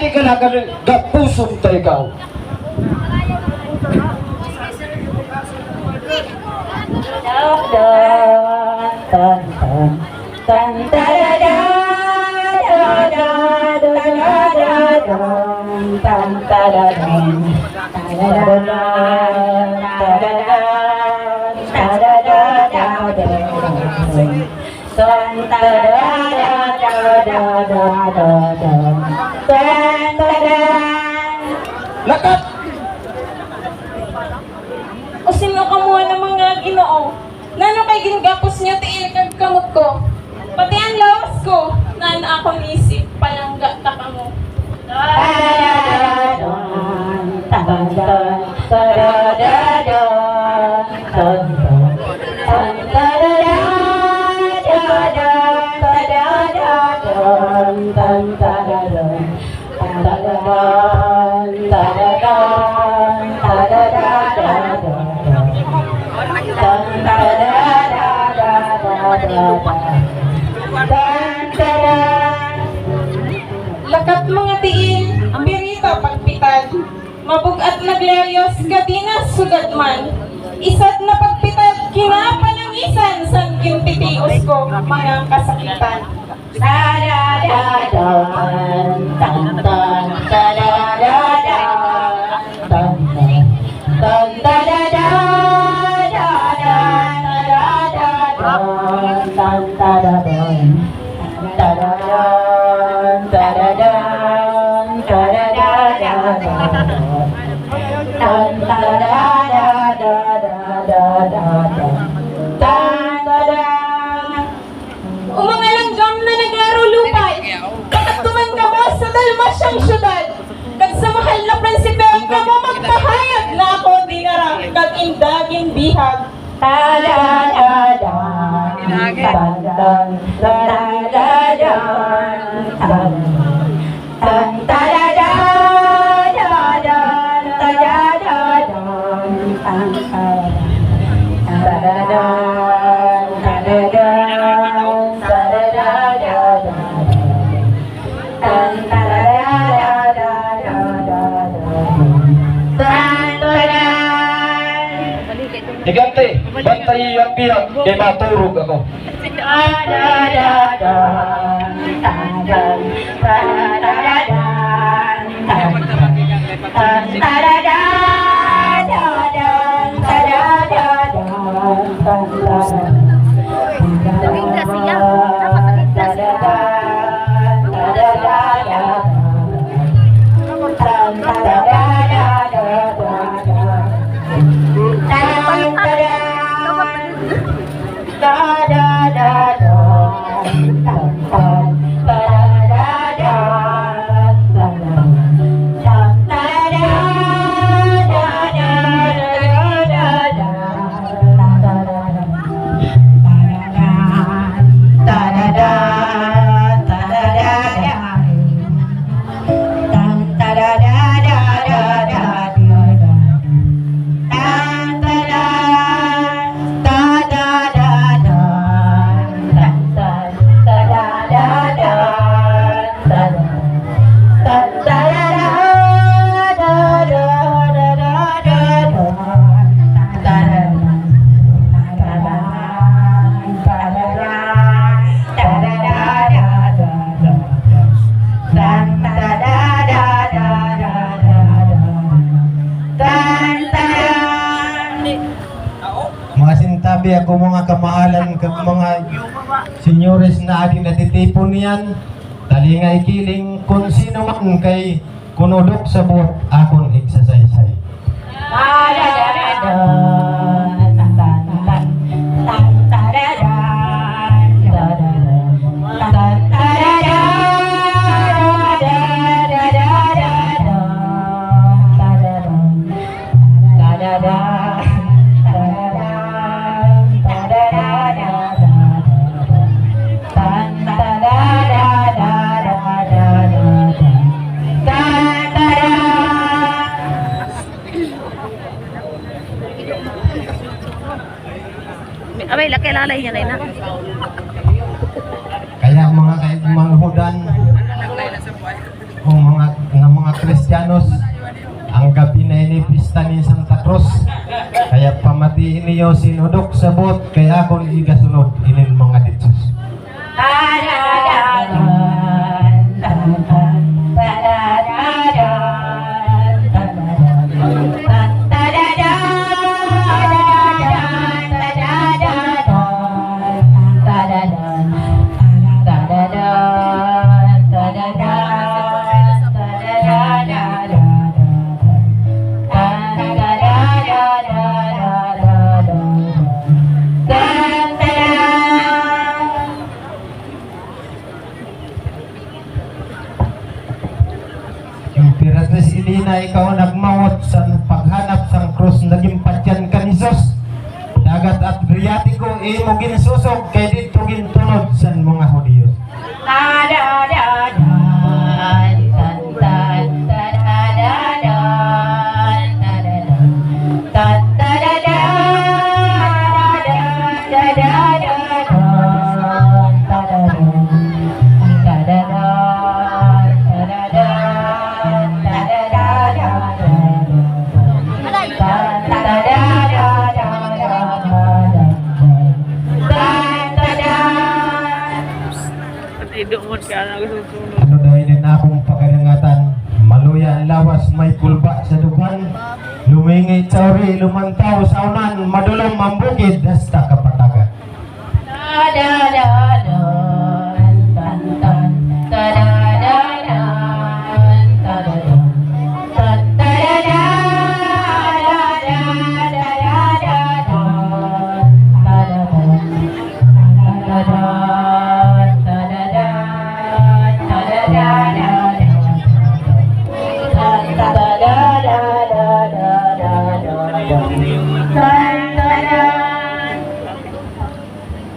Adi ka na gapusong tayo ikaw. Lakat! O sino ka mo ng mga Ginoo? Nano kay ginagapos niyo tiil kag kamot ko? Pati ang lawas ko, naan akong isip, palangga ta kamo. Lakat mga tiil, birita pagpitad. Mabugat naglayos, gadinas sugad man. Isat na pagpitad, kinapalangisan sang ginpitios ko, mga kasakitan. Umanga langgam na naglaro lupay, katagtuman ka mo sa dalmasyang syudad. Kag sa mahal na prinsipe ka mo magpahayag na ako dinara, kag indagin bihag. Digante, bantay ang bihag, kay maturog ako. Masintabi ako mga kamahalan kag mga senyores na aking natitipon niyan. Talingay kiling kung sino man kay kunudok sa buot akong igsasaysay. Abay, laki lalay niya na. Kaya mga kaigmanghudan o mga Kristiyanos, ang gabi na ini pista ni Santa Cruz. Kaya pamatiin niyo sinudok sa bot kaya akong igasunod inin mga ditsus. Pirates ini na ikaw nagmawat sa paghanap sang krus naging patyan ka ni Sos. Dagat at Adriatico imo ginsusok kay dito gintunod sa mga Hudiyos. Ano dahil din akong pagkarangatan, maluya ang lawas may kulba sa dugan, lumingit sa uri, lumantaw sa unan, madulong mambukid, hasta kapatagan.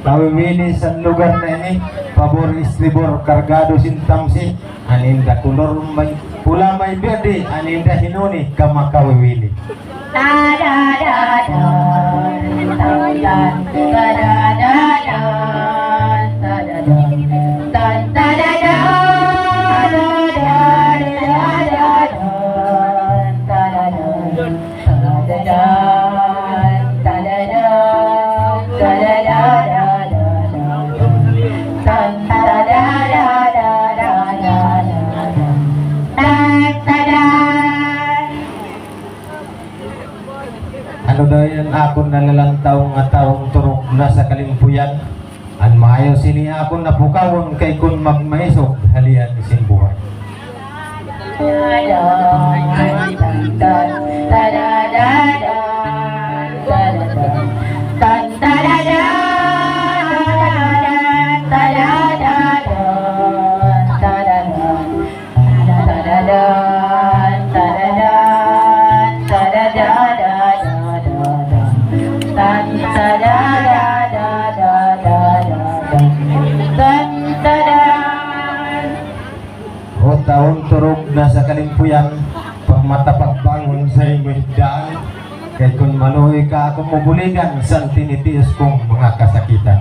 Pamimili sa lugar na ini, pabor istribor kargado sintamsi, aninda kulor may pula may berde, aninda hinuni kamakawiwili. Ano dahil ako nalalantaw nga taong turok na sa kalimpuyan, ang maayo sini ako napukawon kay kun magmaisog halian isin buhay. O taon turog na sa kalimpuyan, pag matapagbangon sa imong daan, kay kung maluhi ka akong mubuligan sa tinitiis kong mga kasakitan.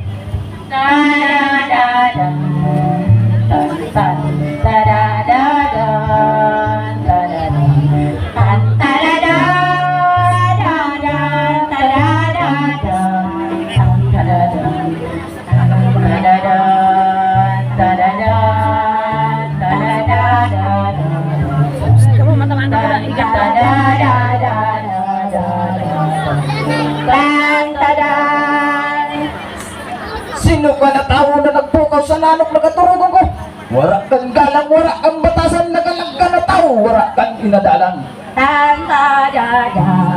Sino ka na tao na nagpukaw sa nanok nagaturog ko? Wala kang galang, wala kang batasan, nagalag ka na tao, wala kang inadalang.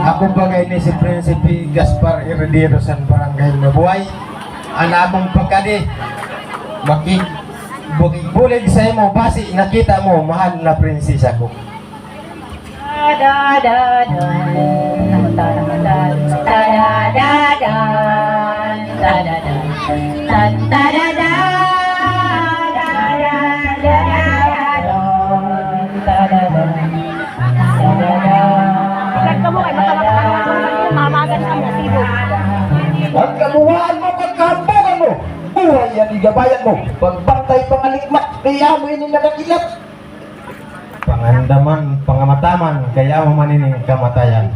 Ako bagay ni si Prinsipe Gaspar Heredero San Barangay Mabuhay. Ana akong pagkadi bulig sa imo basi nakita mo mahal na prinsesa ko. Ikat ka mo kay baka mamagan ka mo, sibog. Ang kamuhaan mo, pagkahambukan mo, buhay yan igabayan mo, pagbantay pangalikmat, kaya mo ini nagakilat. Pangandaman, pangamataman, kaya mo manining kamatayan.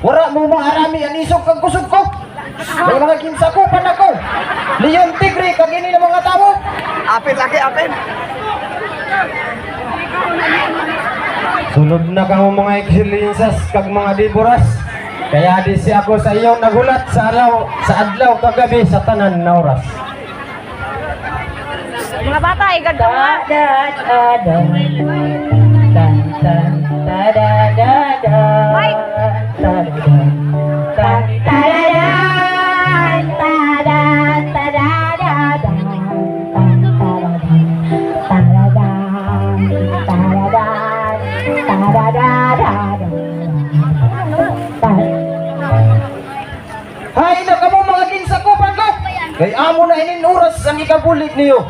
Wala mo maarami ang isog kang kusog ko. May mga kinsakupan ako. Leon Tigre, kagini ng mga tao. Apin lagi, apin. Sunod na kamo mga ekselyensas kag mga diboras. Kaya di si ako sa iyo nagulat sa adlaw kagabi sa tanan na oras. Mga bata, igad ka mo. Mike! Hay na kamo mga kinsakupan ko. Kay amo na inin oras ang ikabulit niyo.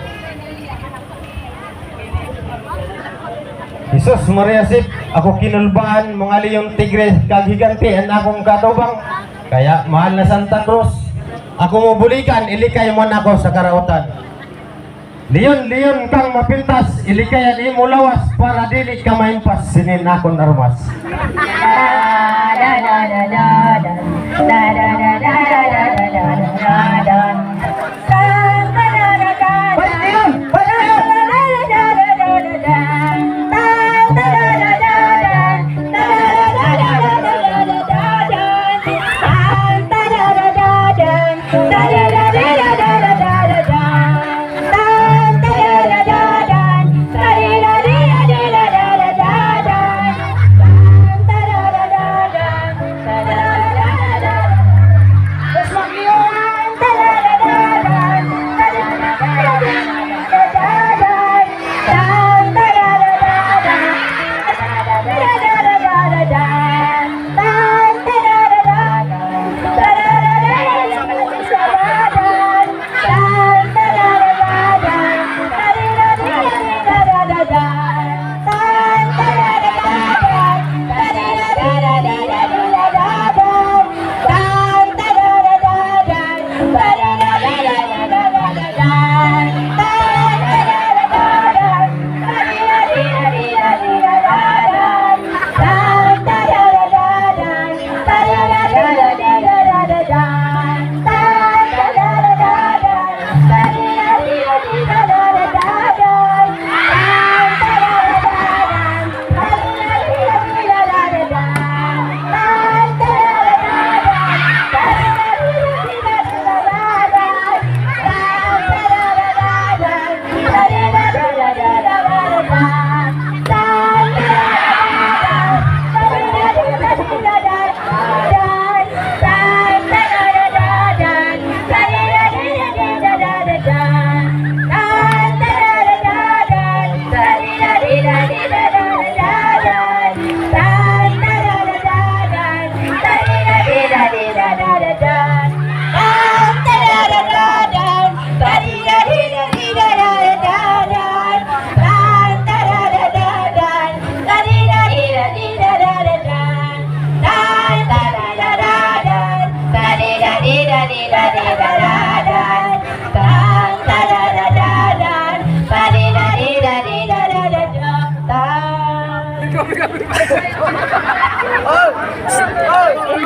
Jesus Maria Sip, ako kinulbaan mga Leon Tigre kag higanti ang akong katubang. Kaya mahal na Santa Cruz, ako mo bulikan, ilikay mo na ako sa karautan. Leon kang mapintas, ilikayan imo lawas para dili ka maimpas sinin akong armas.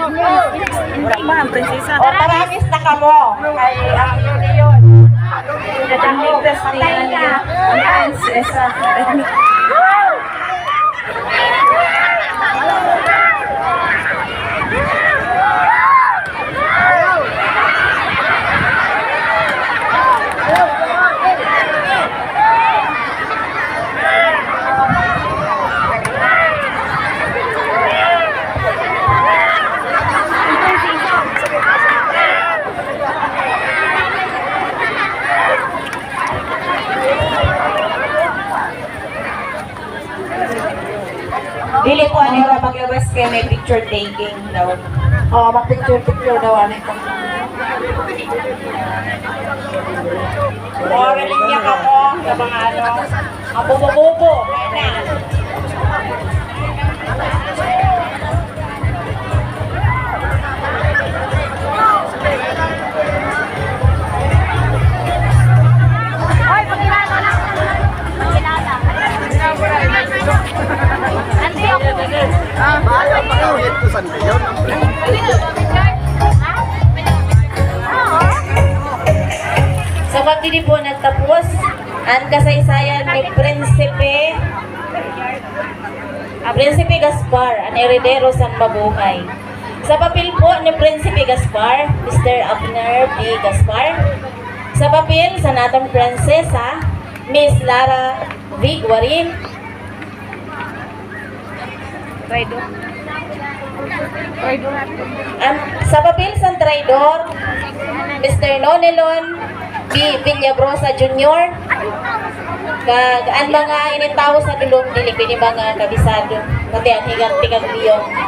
Ma'am, prinsesa. O taramis na ka mo. Ay, ang yun. Nagamitas niya. Ang prinsesa. Dili po ano yung maglabas kayo may picture taking daw. Oo, mag-picture daw ano ko. O, linya ka mo sa mga ano, ang bubo-bubo. Kaya na. Hoy, pagkilala na. Pagkilala. Andi ako. Bahala pa daw ito san kayo. Sa pagdili po nagtapos, ang kasaysayan ni Prinsipe Gaspar, ang heredero sa mabuhay. Sa papel po ni Prinsipe Gaspar, Mr. Abner B. Gaspar. Sa papel sa natang prinsesa, Miss Lara V. Guarin. Sa papel sa traidor, Mr. Nonelon B. Villabrosa Jr. Kag ang mga initaw sa dulong dili pini mga kabisado pati ang higang tigang liyong